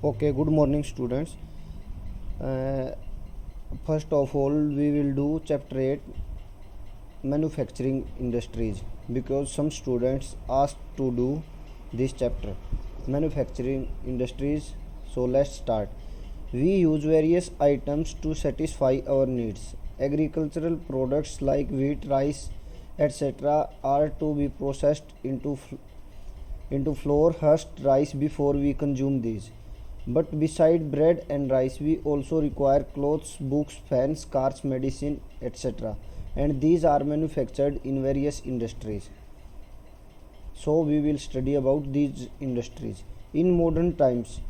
Okay, good morning, students. Uh, First of all, we will do chapter 8 manufacturing industries because some students asked to do this chapter manufacturing industries. So, let's start. We use various items to satisfy our needs. Agricultural products like wheat, rice, etc., are to be processed into flour, husked rice before we consume these. But beside bread and rice, we also require clothes, books, fans, cars, medicine, etc. And these are manufactured in various industries. So we will study about these industries. In modern times,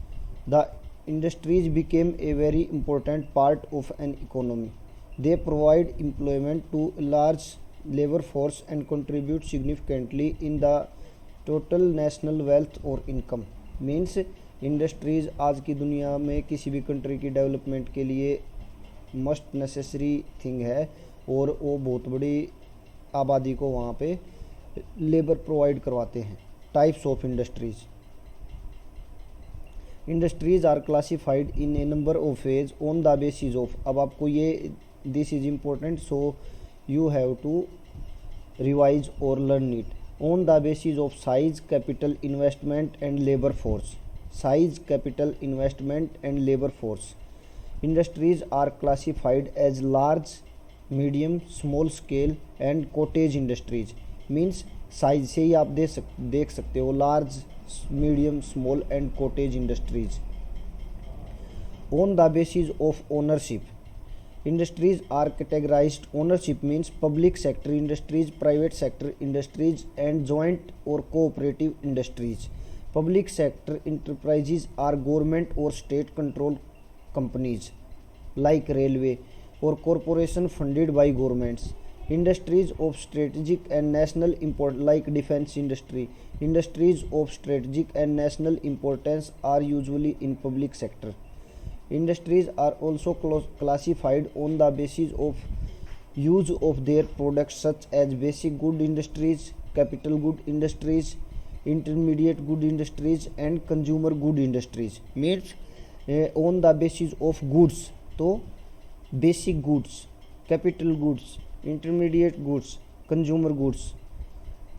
the industries became a very important part of an economy. They provide employment to a large labor force and contribute significantly in the total national wealth और income means industries आज की दुनिया में किसी भी country की development के लिए मस्ट नेसेसरी थिंग है और वो बहुत बड़ी आबादी को वहाँ पे लेबर प्रोवाइड करवाते हैं. Types of industries are classified in a number of wage on the basis of. अब आपको ये this is important so you have to revise और learn it. On the basis of size, capital, investment and labor force. Size, capital, investment and labor force. Industries are classified as large, medium, small scale and cottage industries. Means size से ही आप देख सकते हो large, medium, small and cottage industries. On the basis of ownership. Industries are categorized. Ownership means public sector industries, private sector industries and joint or cooperative industries. Public sector enterprises are government or state controlled companies like railway or corporation funded by governments. Industries of strategic and national import like defense industry. Industries of strategic and national importance are usually in public sector. Industries are also classified on the basis of use of their products such as basic good industries, capital good industries, intermediate good industries and consumer good industries. Means on the basis of goods. तो basic goods, capital goods, intermediate goods, consumer goods.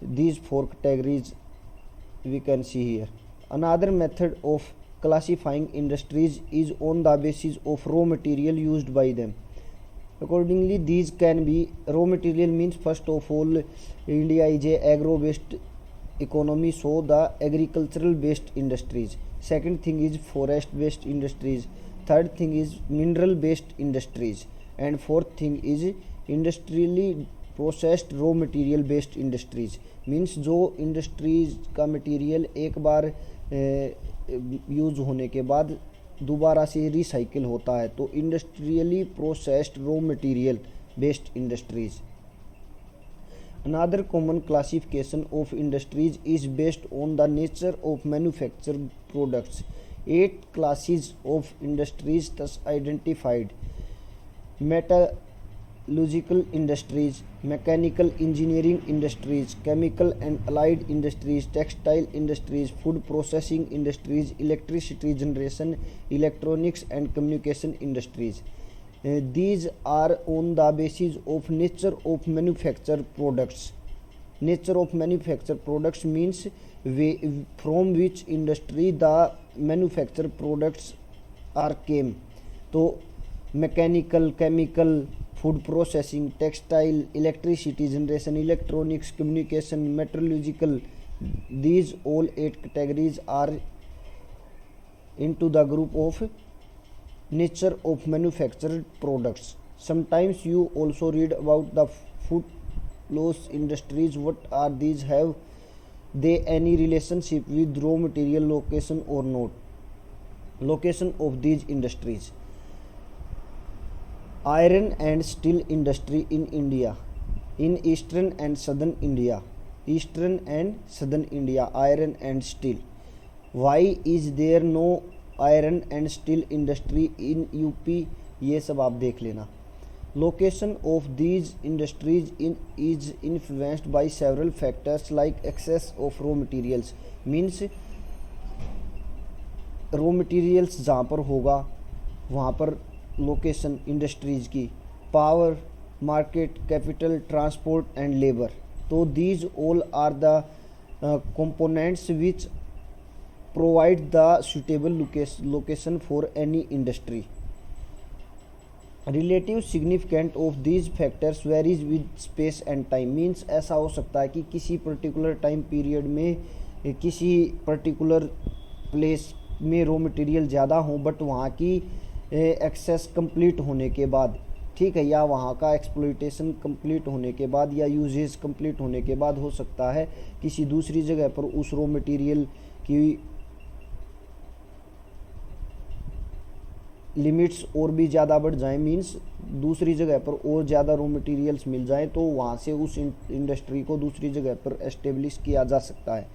These four categories we can see here. Another method of classifying industries is on the basis of raw material used by them. Accordingly, these can be raw material means first of all India is a agro based economy, so the agricultural based industries. Second thing is forest based industries. Third thing is mineral based industries and fourth thing is industrially processed raw material based industries means जो industries का material एक बार use होने के बाद दोबारा से recycle होता है तो industrially processed raw material based industries. Another common classification of industries is based on the nature of manufactured products. 8 classes of industries thus identified: metallurgical industries, mechanical engineering industries, chemical and allied industries, textile industries, food processing industries, electricity generation, electronics and communication industries. These are on the basis of nature of manufactured products. Nature of manufactured products means from which industry the manufactured products are came. तो mechanical, chemical, food processing, textile, electricity generation, electronics, communication, metrological, these all 8 categories are into the group of nature of manufactured products. Sometimes you also read about the food loss industries. What are these? Have they any relationship with raw material location or not? Location of these industries: iron and steel industry in India, in eastern and southern India. Eastern and southern India, iron and steel. Why is there no iron and steel industry in UP? ये सब आप देख लेना. Location of these industries is influenced by several factors like excess of raw materials. Means raw materials जहाँ पर होगा वहाँ पर लोकेशन इंडस्ट्रीज की, power, market, capital, transport and labour. तो these all are the components which provide the suitable location for any industry. Relative significance of these factors varies with space and time. Means ऐसा हो सकता है कि किसी particular time period में किसी particular place में रॉ मटेरियल ज़्यादा हो, बट वहाँ की एक्सेस कंप्लीट होने के बाद, ठीक है, या वहाँ का एक्सप्लॉइटेशन कंप्लीट होने के बाद या यूजेज कंप्लीट होने के बाद हो सकता है किसी दूसरी जगह पर उस रॉ मटेरियल की लिमिट्स और भी ज़्यादा बढ़ जाएं, मींस दूसरी जगह पर और ज़्यादा रॉ मटेरियल्स मिल जाएं, तो वहाँ से उस इंडस्ट्री को दूसरी जगह पर एस्टेब्लिश किया जा सकता है।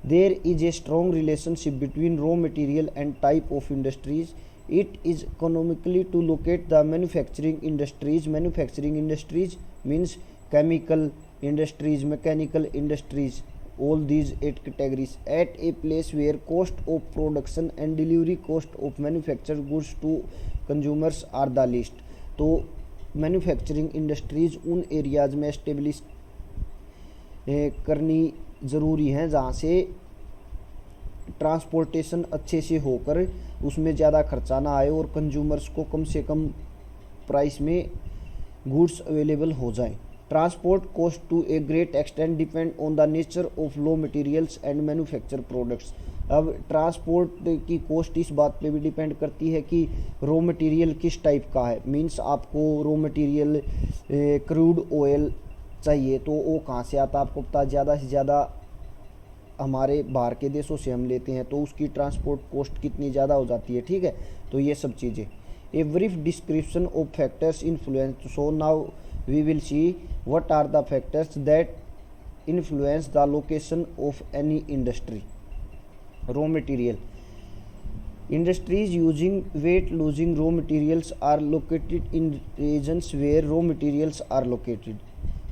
There is a strong relationship between raw material and type of industries. It is economically to locate the manufacturing industries. Manufacturing industries means chemical industries, mechanical industries, all these 8 categories at a place where cost of production and delivery cost of manufactured goods to consumers are the least. तो manufacturing industries उन areas में establish करनी ज़रूरी हैं जहाँ से transportation अच्छे से होकर उसमें ज़्यादा खर्चा ना आए और कंज्यूमर्स को कम से कम प्राइस में गुड्स अवेलेबल हो जाएं। Transport cost to a great extent depend on the nature of raw materials and manufacture products. अब ट्रांसपोर्ट की कॉस्ट इस बात पे भी डिपेंड करती है कि रॉ मटेरियल किस टाइप का है। मींस आपको रॉ मटेरियल क्रूड ऑयल चाहिए तो वो कहाँ से आता है आपको पता, ज़्यादा से ज़्यादा हमारे बाहर के देशों से हम लेते हैं, तो उसकी ट्रांसपोर्ट कॉस्ट कितनी ज़्यादा हो जाती है, ठीक है। तो ये सब चीज़ें, a brief description of factors influence. So now we will see what are the factors that influence the location of any industry. Raw material industries using weight losing raw materials are located in regions where raw materials are located.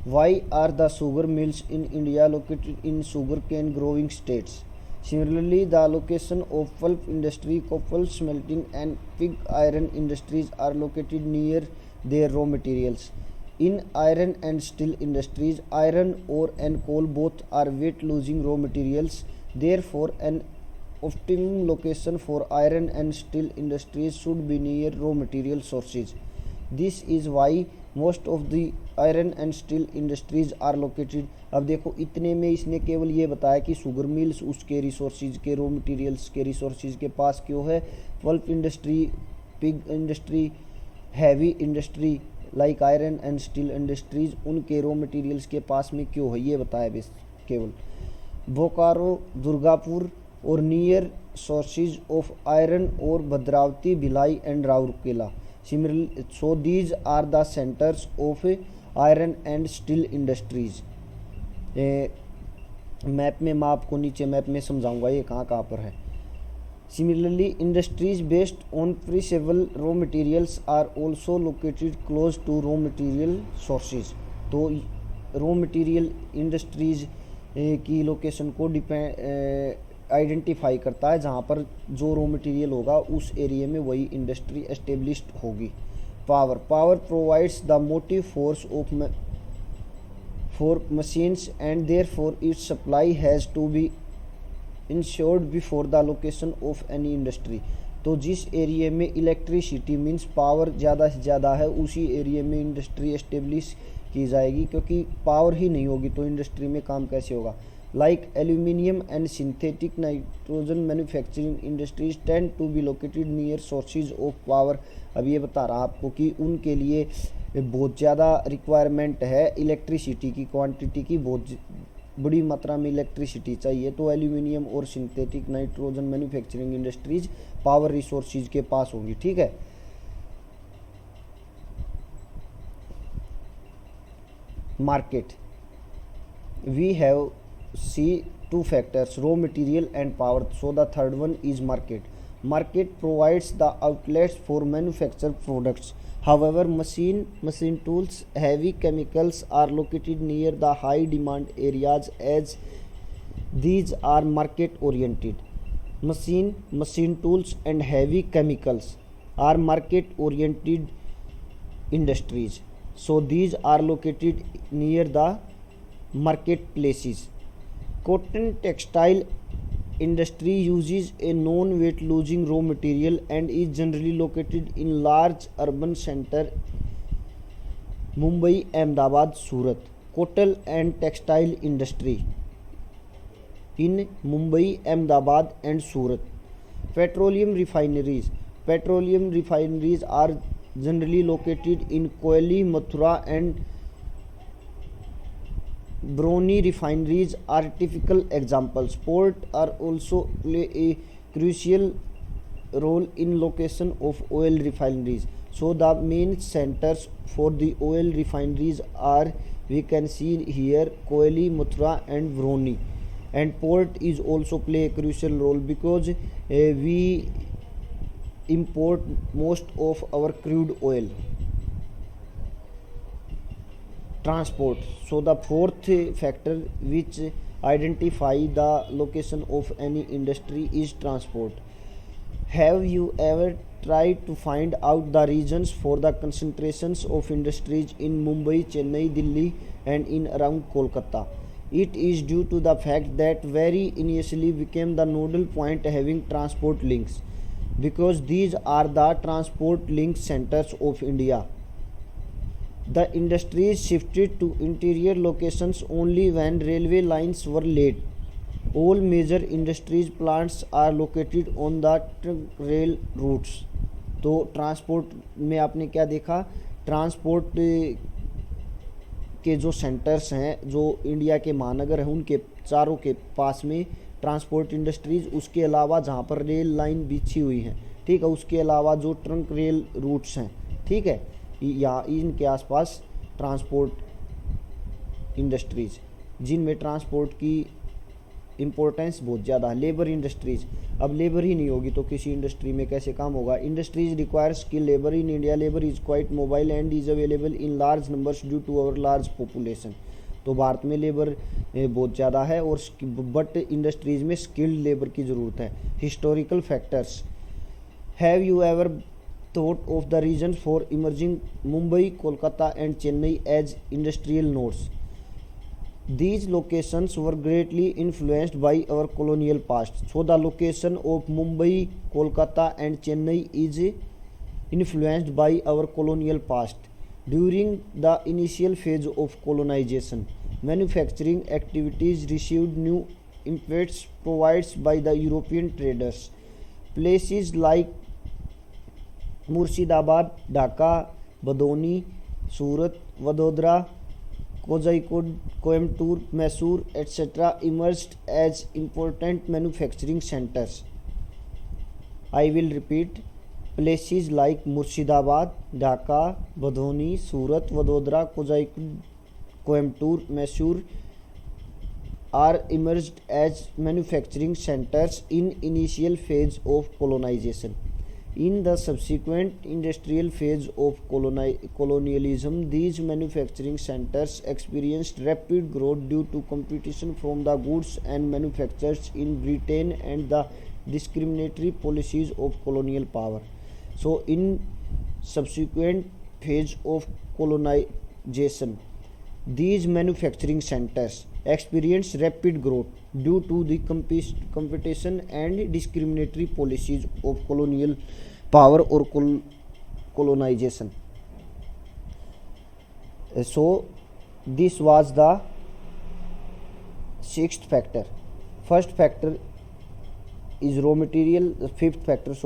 Why are the sugar mills in India located in sugarcane growing states? Similarly, the location of pulp industry, copper smelting and pig iron industries are located near their raw materials. In iron and steel industries, iron ore and coal both are weight losing raw materials. Therefore, an optimum location for iron and steel industries should be near raw material sources. This is why most of the iron and steel industries are located. अब देखो इतने में इसने केवल ये बताया कि sugar mills उसके रिसोर्सेज के रॉ मटेरियल्स के रिसोर्सेज के पास क्यों है, pulp industry, pig industry, heavy industry like iron and steel industries उनके रॉ मटेरियल्स के पास में क्यों है, ये बताया बस केवल। बोकारो, दुर्गापुर और नियर सोर्सेज ऑफ आयरन और Bhadravati, Bhilai and Rourkela. Similarly, so these are the centers of iron and steel industries. Map में मैं आपको नीचे मैप में समझाऊंगा ये कहाँ कहाँ पर है। Similarly, industries based on perishable raw materials are also located close to raw material sources. तो raw material industries की लोकेशन को आइडेंटिफाई करता है जहाँ पर जो रॉ मटेरियल होगा उस एरिया में वही इंडस्ट्री एस्टेब्लिश्ड होगी। Power provides the motive force of for machines and therefore its supply has to be insured before the location of any industry. तो जिस एरिया में इलेक्ट्रिसिटी मींस पावर ज़्यादा से ज़्यादा है उसी एरिया में इंडस्ट्री एस्टेब्लिश की जाएगी, क्योंकि पावर ही नहीं होगी तो इंडस्ट्री में काम कैसे होगा। Like aluminium and synthetic nitrogen manufacturing industries tend to be located near sources of power. अब ये बता रहा आपको कि उनके लिए बहुत ज़्यादा रिक्वायरमेंट है इलेक्ट्रिसिटी की, क्वांटिटी की बहुत बड़ी मात्रा में इलेक्ट्रिसिटी चाहिए, तो एल्यूमिनियम और synthetic nitrogen manufacturing industries power resources के पास होंगी, ठीक है। Market, we have see two factors, raw material and power, so the third one is market. Market provides the outlets for manufactured products. However, machine tools, heavy chemicals are located near the high demand areas as these are market oriented. machine tools and heavy chemicals are market oriented industries, so these are located near the marketplaces. Cotton textile industry uses a non-weight losing raw material and is generally located in large urban center Mumbai, Ahmedabad, Surat. Cotton and textile industry in Mumbai, Ahmedabad and Surat. Petroleum refineries. Petroleum refineries are generally located in Koyali, Mathura and Broni. Refineries are typical examples. Port are also play a crucial role in location of oil refineries. So the main centers for the oil refineries are, we can see here, Koyali, Mathura and Broni. And port is also play a crucial role because we import most of our crude oil. Transport. So the fourth factor which identify the location of any industry is transport. Have you ever tried to find out the reasons for the concentrations of industries in Mumbai, Chennai, Delhi and in around Kolkata? It is due to the fact that very initially became the nodal point having transport links, because these are the transport link centers of India. The industries shifted to interior locations only when railway lines were laid. All major industries plants are located on the trunk rail routes. तो transport में आपने क्या देखा, transport के जो centres हैं, जो India के महानगर हैं, उनके चारों के पास में ट्रांसपोर्ट इंडस्ट्रीज, उसके अलावा जहाँ पर रेल लाइन बिछी हुई हैं, ठीक है, उसके अलावा जो ट्रंक रेल रूट्स हैं, ठीक है, या इनके आसपास ट्रांसपोर्ट इंडस्ट्रीज जिनमें ट्रांसपोर्ट की इम्पोर्टेंस बहुत ज़्यादा है। लेबर इंडस्ट्रीज, अब लेबर ही नहीं होगी तो किसी इंडस्ट्री में कैसे काम होगा। Industries require skill labour in India, labour is quite mobile and is available in large numbers due to our large population. तो भारत में लेबर बहुत ज़्यादा है और बट इंडस्ट्रीज में स्किल्ड लेबर की ज़रूरत है। Historical factors, have you ever thought of the reasons for emerging Mumbai, Kolkata and Chennai as industrial nodes? These locations were greatly influenced by our colonial past. So the location of Mumbai, Kolkata and Chennai is influenced by our colonial past. During the initial phase of colonization, manufacturing activities received new impetus provided by the European traders. Places like Murshidabad, Dhaka, Bhadohi, Surat, Vadodara, Kozhikode, Coimbatore, Mysore etc. emerged as important manufacturing centers. I will repeat. Places like Murshidabad, Dhaka, Bhadoni, Surat, Vadodara, Kozhikode, Coimbatore, Mysore are emerged as manufacturing centers in initial phase of colonization. In the subsequent industrial phase of colonialism, these manufacturing centers experienced rapid growth due to competition from the goods and manufacturers in Britain and the discriminatory policies of colonial power. So, in subsequent phase of colonization, these manufacturing centers experienced rapid growth due to the competition and discriminatory policies of colonial power or colonization. So this was the sixth factor. First factor is raw material, fifth factor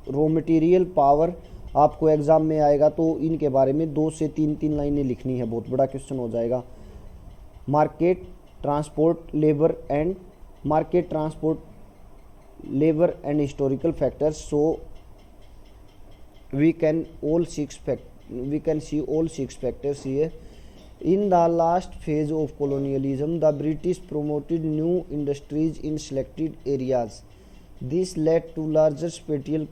raw material power. आपको exam में आएगा तो इनके बारे में 2 से 3 लाइनें लिखनी है, बहुत बड़ा क्वेश्चन हो जाएगा। Market, transport, labour and market, transport, labor and historical factors. So we can see all 6 factors here. In the last phase of colonialism, the British promoted new industries in selected areas. This led to larger spatial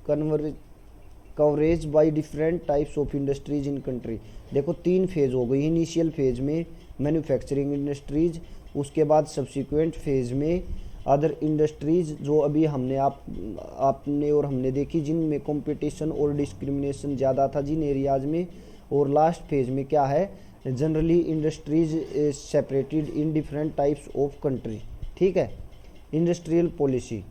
coverage by different types of industries in country. देखो 3 phase हो गई। Initial phase में manufacturing industries, उसके बाद subsequent phase में other industries जो अभी आपने और हमने देखी, जिनमें कंपटीशन और डिस्क्रिमिनेशन ज़्यादा था जिन एरियाज में। और लास्ट फेज में क्या है, generally industries separated in different types of country. ठीक है। इंडस्ट्रियल पॉलिसी,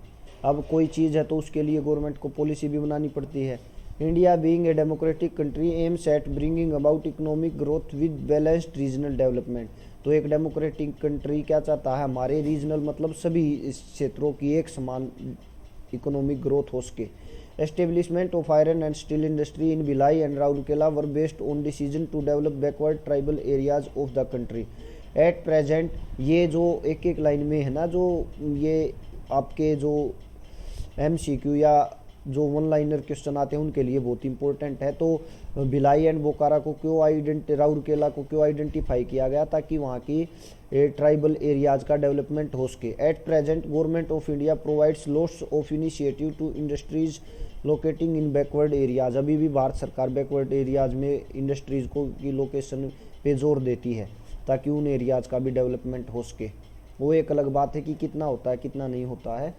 अब कोई चीज़ है तो उसके लिए गवर्नमेंट को पॉलिसी भी बनानी पड़ती है। India being a democratic country aims at bringing about economic growth with balanced regional development. तो एक डेमोक्रेटिक कंट्री क्या चाहता है, हमारे रीजनल मतलब सभी क्षेत्रों की एक समान इकोनॉमिक ग्रोथ हो सके। Establishment of iron and steel industry in Bhilai and Rourkela were based on decision to develop backward tribal areas of the country. At present, ये जो एक एक लाइन में है ना, जो ये आपके जो MCQ या जो वन लाइनर क्वेश्चन आते हैं उनके लिए बहुत इंपॉर्टेंट है। तो भिलाई एंड बोकारो को क्यों राउरकेला को क्यों आइडेंटिफाई किया गया, ताकि वहाँ की ट्राइबल एरियाज का डेवलपमेंट हो सके। At present government of India provides lots of initiative to industries locating in backward areas. अभी भी भारत सरकार बैकवर्ड एरियाज में इंडस्ट्रीज को की लोकेशन पे जोर देती है ताकि उन एरियाज का भी डेवलपमेंट हो सके। वो एक अलग बात है कि कितना होता है कितना नहीं होता है।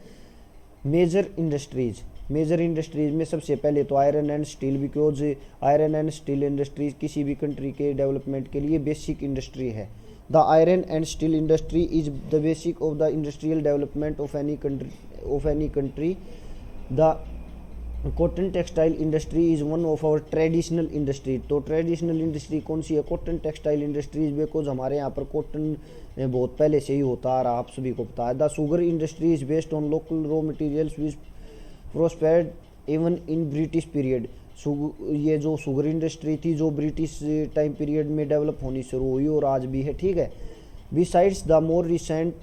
मेजर इंडस्ट्रीज में सबसे पहले तो iron and steel, because iron and steel industries किसी भी कंट्री के डेवलपमेंट के लिए बेसिक इंडस्ट्री है। The iron and steel industry is the basic of the industrial development of any country. The cotton textile industry is one of our traditional industry. तो traditional industry कौन सी है, cotton textile industries, because हमारे यहाँ पर cotton बहुत पहले से ही होता आ रहा, आप सभी को पता है। The sugar industry is based on local raw materials which prospered even in British period. ये जो शुगर इंडस्ट्री थी जो ब्रिटिश टाइम पीरियड में डेवलप होनी शुरू हुई और आज भी है। ठीक है। Besides the more recent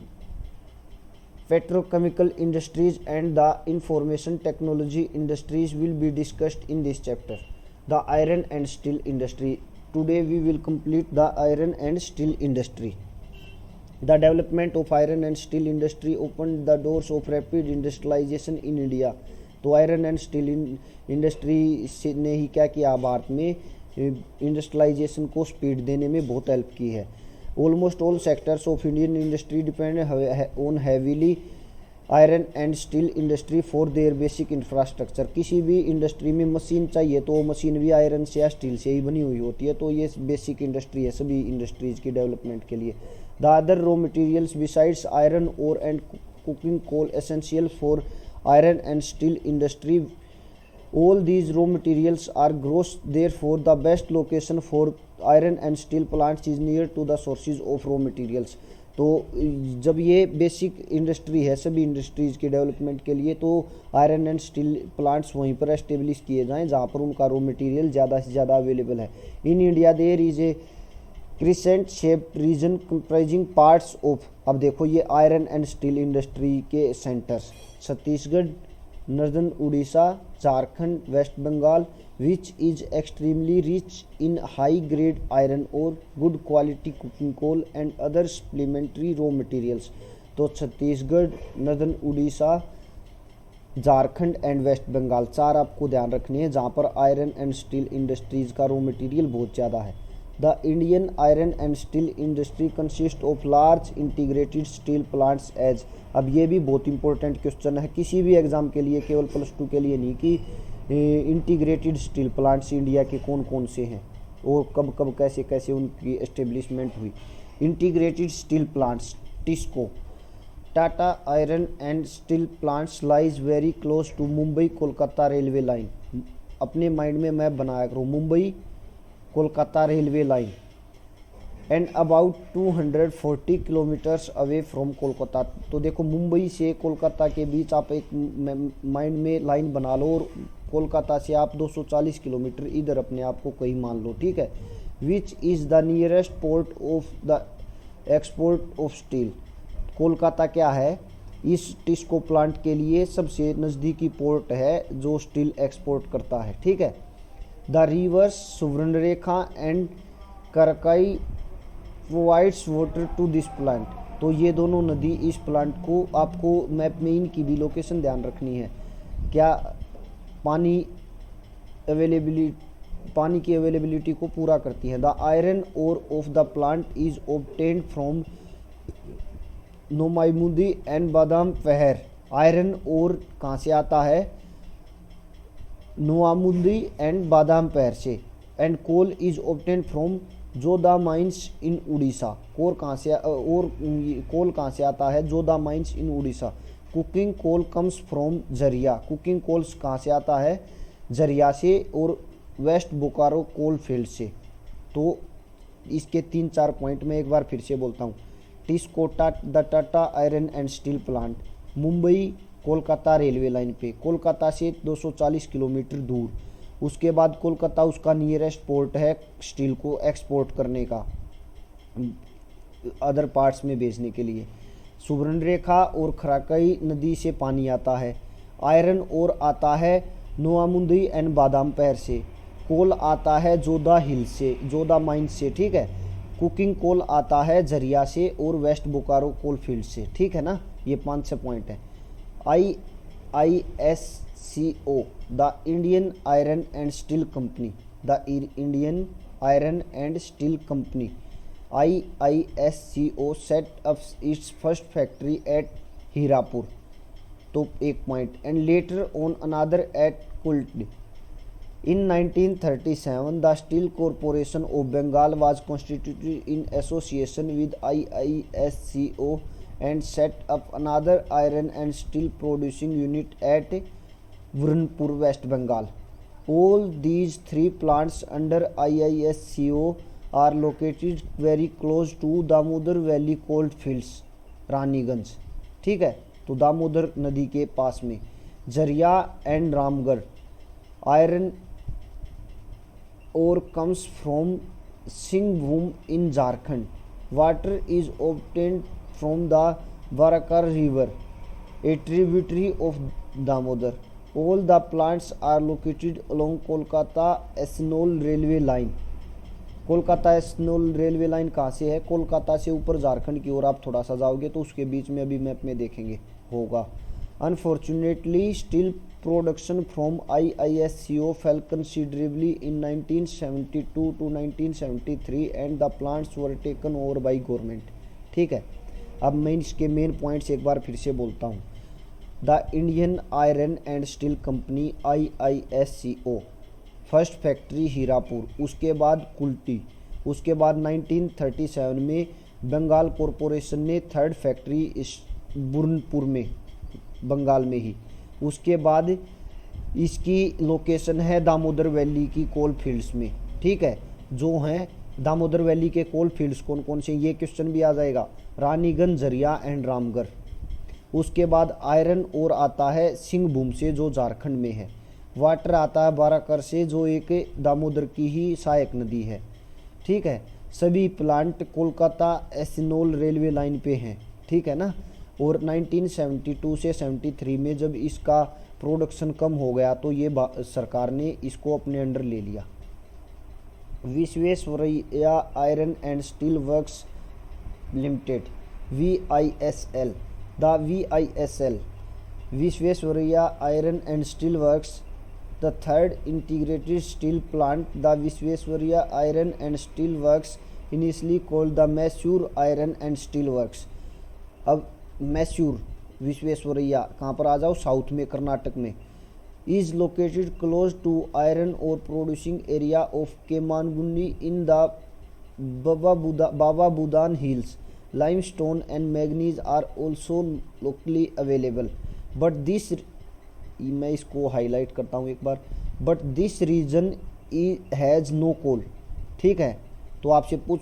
petrochemical industries and the information technology industries will be discussed in this chapter. The iron and steel industry. Today we will complete the iron and steel industry. The development of iron and steel industry opened the doors of rapid industrialization in India. तो iron and steel industry ने ही क्या किया, भारत में industrialisation को speed देने में बहुत help की है। Almost all sectors of Indian industry depend on heavily iron and steel industry for their basic infrastructure. किसी भी इंडस्ट्री में मशीन चाहिए तो वो मशीन भी आयरन से या स्टील से ही बनी हुई होती है। तो ये बेसिक इंडस्ट्री है सभी इंडस्ट्रीज की डेवलपमेंट के लिए। The other raw materials besides iron ore and coking coal essential for iron and steel industry. All these raw materials are gross, therefore the best location for iron and steel plants is near to the sources of raw materials. तो जब ये basic industry है सभी industries के development के लिए, तो iron and steel plants वहीं पर एस्टेब्लिश किए जाएं जहाँ पर उनका रॉ मटेरियल ज़्यादा से ज़्यादा अवेलेबल है। In India there is a crescent shaped region comprising parts of, अब देखो ये आयरन एंड स्टील इंडस्ट्री के centres Chhattisgarh, northern Orissa, Jharkhand, West Bengal, which is extremely rich in high grade iron ore, good quality cooking coal and other supplementary raw materials. तो Chhattisgarh, northern Orissa, Jharkhand and West Bengal चार आपको ध्यान रखनी है जहाँ पर आयरन एंड स्टील इंडस्ट्रीज का रॉ मटेरियल बहुत ज़्यादा है। The Indian iron and steel industry consist of large integrated steel plants as, अब ये भी बहुत इंपॉर्टेंट क्वेश्चन है किसी भी एग्जाम के लिए, केवल +2 के लिए नहीं, कि इंटीग्रेटेड स्टील प्लांट्स इंडिया के कौन कौन से हैं और कब कब कैसे कैसे उनकी एस्टेब्लिशमेंट हुई। Integrated steel plants TISCO, Tata iron and steel plants lies very close to Mumbai Kolkata railway line. अपने माइंड में मैप बनाया करो, Mumbai Kolkata railway line and about 240 kilometres away from Kolkata. तो देखो मुंबई से कोलकाता के बीच आप एक माइंड में लाइन बना लो और कोलकाता से आप 240 किलोमीटर इधर अपने आप को कहीं मान लो। ठीक है। Which is the nearest port of the export of steel, Kolkata क्या है इस टिस्को प्लांट के लिए सबसे नज़दीकी पोर्ट है जो स्टील एक्सपोर्ट करता है। ठीक है। The rivers Subarnarekha and Kharkai provides water to this plant. तो ये दोनों नदी इस प्लांट को, आपको मैप में इनकी भी लोकेशन ध्यान रखनी है, क्या पानी की अवेलेबिलिटी को पूरा करती है। The iron ore of the plant is obtained from Noamundi and Badam Pahar. Iron और कहाँ से आता है? नोआमुदी एंड बादाम पहर से। And coal is obtain from Joda mines in Orissa. Coal कहाँ से आता है? Joda mines in Orissa. Coking coal comes from Jharia. Coking coals कहाँ से आता है? जरिया से और वेस्ट बोकारो कोल फील्ड से। तो इसके 3-4 पॉइंट मैं एक बार फिर से बोलता हूँ। टिस्कोटा the Tata iron and steel plant, Mumbai Kolkata railway line पे, कोलकाता से 240 किलोमीटर दूर। उसके बाद कोलकाता उसका नियरेस्ट पोर्ट है स्टील को एक्सपोर्ट करने का, अदर पार्ट्स में भेजने के लिए। सुवर्णरेखा और खराकई नदी से पानी आता है। आयरन और आता है नोआमुंदी एंड बादाम पहर से। कोल आता है जोधा हिल से, जोधा माइंस से, ठीक है। कुकिंग कोल आता है झरिया से और वेस्ट बोकारो कोल फील्ड से, ठीक है ना। ये 5-6 पॉइंट है। IISCO, the Indian iron and steel company, the Indian iron and steel company IISCO set up its first factory at Hirapur. तो एक point. And later on another at Kulti. In 1937, the Steel Corporation of Bengal was constituted in association with IISCO and set up another iron and steel producing unit at Burhanpur, West Bengal. All these 3 plants under IISCO are located very close to Damodar Valley coal fields, Raniganj, ठीक है। तो दामोदर नदी के पास में। जरिया and Ramgarh, iron और comes from Singhbhum in Jharkhand. Water is obtained from the Barakar river, a tributary of Damodar. All the plants are located along Kolkata Esnol railway line. Kolkata एस्नोल रेलवे लाइन कहाँ से है? कोलकाता से ऊपर झारखंड की ओर आप थोड़ा सा जाओगे तो उसके बीच में अभी मैप में देखेंगे होगा। Unfortunately steel production from IISCO fell considerably in 1972 to 1973 and the plants were taken over by government, ठीक है। अब मैं इसके मेन पॉइंट्स एक बार फिर से बोलता हूँ। The Indian iron and steel company IISCO, first factory Hirapur, उसके बाद कुल्टी, उसके बाद 1937 में बंगाल कॉरपोरेशन ने थर्ड फैक्ट्री बुरनपुर में, बंगाल में ही। उसके बाद इसकी लोकेशन है दामोदर वैली की कोल फील्ड्स में, ठीक है। जो हैं दामोदर वैली के कोल फील्ड्स कौन कौन से, ये क्वेश्चन भी आ जाएगा। रानीगंज, झरिया एंड रामगढ़। उसके बाद आयरन और आता है सिंहभूम से जो झारखंड में है। वाटर आता है बाराकर से जो एक दामोदर की ही सहायक नदी है, ठीक है। सभी प्लांट कोलकाता एस्नोल रेलवे लाइन पे हैं, ठीक है ना। और 1972 से 73 में जब इसका प्रोडक्शन कम हो गया तो ये सरकार ने इसको अपने अंडर ले लिया। Visvesvaraya iron and steel works limited, VISL, the VISL, Visvesvaraya iron and steel works, the third integrated steel plant, the Visvesvaraya iron and steel works initially called the Mysore iron and steel works. अब मैसूर विश्वेश्वरैया कहाँ पर आ जाओ? साउथ में, कर्नाटक में। Is located close to iron ore producing area of Kemmangundi in the Baba Budan hills. Limestone and manganese are also locally available but this, मैं इसको highlight करता हूँ एक बार, but this region has no coal, ठीक है। तो आपसे पूछ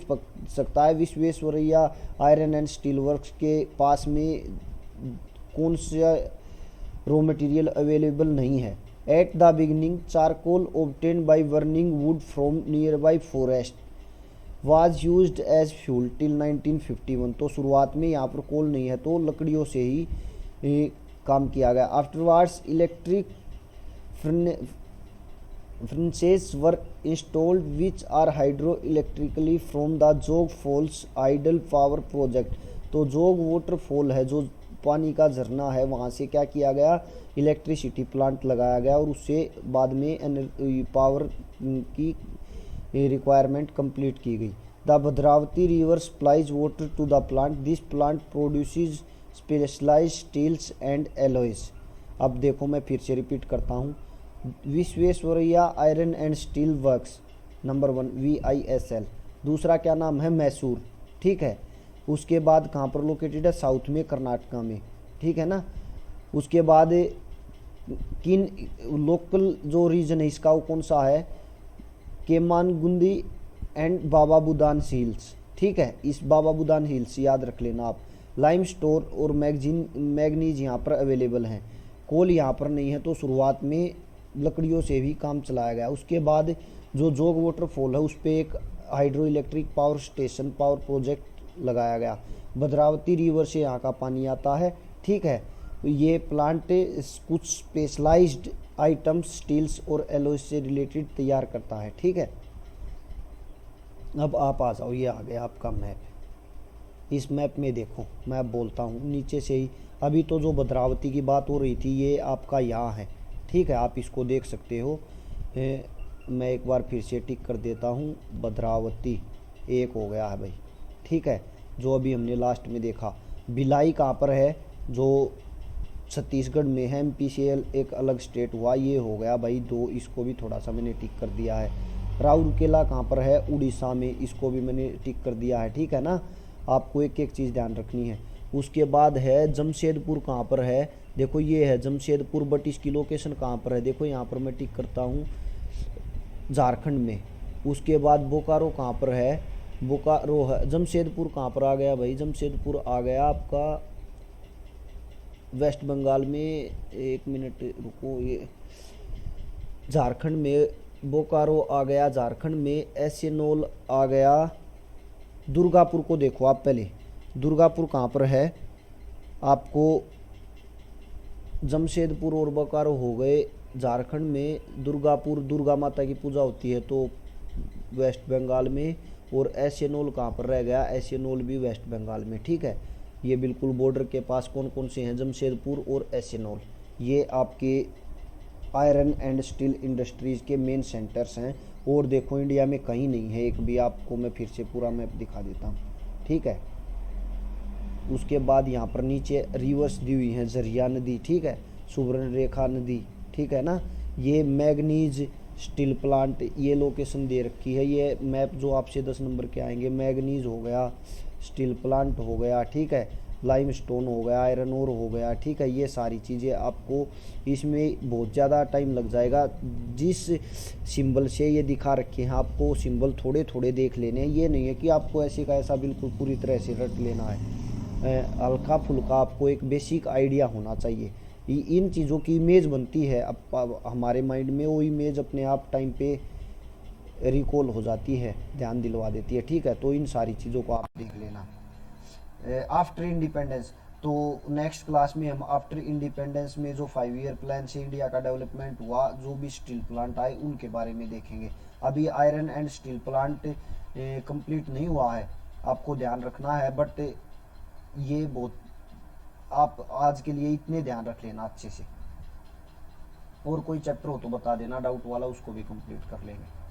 सकता है Visvesvaraya iron and steel works के पास में कौन सा रॉ मटेरियल अवेलेबल नहीं है। At the beginning charcoal obtained by burning wood from nearby forest was used as fuel till 1951। तो शुरुआत में यहाँ पर कोल नहीं है तो लकड़ियों से ही काम किया गया। आफ्टरवार्ड्स electric furnaces were installed which are hydroelectrically from the Jog Falls Idle Power Project। तो जोग वाटरफॉल है जो पानी का झरना है, वहाँ से क्या किया गया? इलेक्ट्रिसिटी प्लांट लगाया गया और उससे बाद में पावर की रिक्वायरमेंट कंप्लीट की गई। The Bhadravati river supplies water to the plant, this plant produces specialised steels and alloys. अब देखो मैं फिर से रिपीट करता हूँ, Visvesvaraya iron and steel works number 1 VISL। दूसरा क्या नाम है, मैसूर, ठीक है। उसके बाद कहाँ पर लोकेटेड है, साउथ में, कर्नाटका में, ठीक है ना। उसके बाद किन लोकल जो रीजन है इसका वो कौन सा है, केमानगुंदी एंड बाबा बुदान हिल्स, ठीक है। इस बाबा बुदान हिल्स याद रख लेना आप। लाइम स्टोर और मैग्नीज यहाँ पर अवेलेबल हैं। कोल यहाँ पर नहीं है, तो शुरुआत में लकड़ियों से भी काम चलाया गया। उसके बाद जो जोग वाटरफॉल है उस पर एक hydro electric power station power project लगाया गया। भद्रावती रिवर से यहाँ का पानी आता है, ठीक है। ये प्लांट कुछ स्पेशलाइज्ड आइटम्स स्टील्स और एलॉय से रिलेटेड तैयार करता है, ठीक है। अब आप आ जाओ, ये आ गया आपका मैप। इस मैप में देखो मैं अब बोलता हूँ नीचे से ही, अभी तो जो भद्रावती की बात हो रही थी ये आपका यहाँ है, ठीक है। आप इसको देख सकते हो। मैं एक बार फिर से टिक कर देता हूँ, भद्रावती एक हो गया है भाई, ठीक है। जो अभी हमने लास्ट में देखा, भिलाई कहाँ पर है, जो छत्तीसगढ़ में है। MPCL एक अलग स्टेट हुआ, ये हो गया भाई 2, इसको भी थोड़ा सा मैंने टिक कर दिया है। राउरकेला कहाँ पर है, उड़ीसा में, इसको भी मैंने टिक कर दिया है, ठीक है ना। आपको एक एक चीज़ ध्यान रखनी है। उसके बाद है जमशेदपुर कहाँ पर है, देखो ये है जमशेदपुर, बट इसकी लोकेशन कहाँ पर है, देखो यहाँ पर मैं टिक करता हूँ, झारखंड में। उसके बाद बोकारो कहाँ पर है, बोकारो है। जमशेदपुर कहाँ पर आ गया भाई, जमशेदपुर आ गया आपका वेस्ट बंगाल में, एक मिनट रुको, ये झारखंड में बोकारो आ गया, झारखंड में एसेनोल आ गया। दुर्गापुर को देखो आप पहले, दुर्गापुर कहाँ पर है आपको, जमशेदपुर और बोकारो हो गए झारखंड में, दुर्गापुर दुर्गा माता की पूजा होती है तो वेस्ट बंगाल में, और एसेनोल कहाँ पर रह गया, एसेनोल भी वेस्ट बंगाल में, ठीक है। ये बिल्कुल बॉर्डर के पास कौन कौन से हैं, जमशेदपुर और एसेनोल, ये आपके आयरन एंड स्टील इंडस्ट्रीज़ के मेन सेंटर्स हैं। और देखो इंडिया में कहीं नहीं है एक भी, आपको मैं फिर से पूरा मैप दिखा देता हूँ, ठीक है। उसके बाद यहाँ पर नीचे रिवर्स दी हुई हैं, जरिया नदी, ठीक है, सुवर्ण रेखा नदी, ठीक है ना। ये मैग्नीज स्टील प्लांट, ये लोकेशन दे रखी है। ये मैप जो आपसे 10 नंबर के आएंगे, मैग्नीज हो गया, स्टील प्लांट हो गया, ठीक है, लाइमस्टोन हो गया, आयरन ओर हो गया, ठीक है। ये सारी चीज़ें आपको इसमें बहुत ज़्यादा टाइम लग जाएगा। जिस सिंबल से ये दिखा रखे हैं आपको सिंबल थोड़े थोड़े देख लेने हैं, ये नहीं है कि आपको ऐसे का ऐसा बिल्कुल पूरी तरह से रट लेना है। हल्का फुल्का आपको एक बेसिक आइडिया होना चाहिए। इन चीज़ों की इमेज बनती है अब हमारे माइंड में, वो इमेज अपने आप टाइम पे रिकॉल हो जाती है, ध्यान दिलवा देती है, ठीक है। तो इन सारी चीज़ों को आप देख लेना। आफ्टर इंडिपेंडेंस, तो नेक्स्ट क्लास में हम आफ्टर इंडिपेंडेंस में जो 5 ईयर प्लान से इंडिया का डेवलपमेंट हुआ, जो भी स्टील प्लांट आए उनके बारे में देखेंगे। अभी iron and steel plant complete नहीं हुआ है, आपको ध्यान रखना है। बट ये बहुत, आप आज के लिए इतने ध्यान रख लेना अच्छे से। और कोई चैप्टर हो तो बता देना डाउट वाला, उसको भी कंप्लीट कर लेंगे।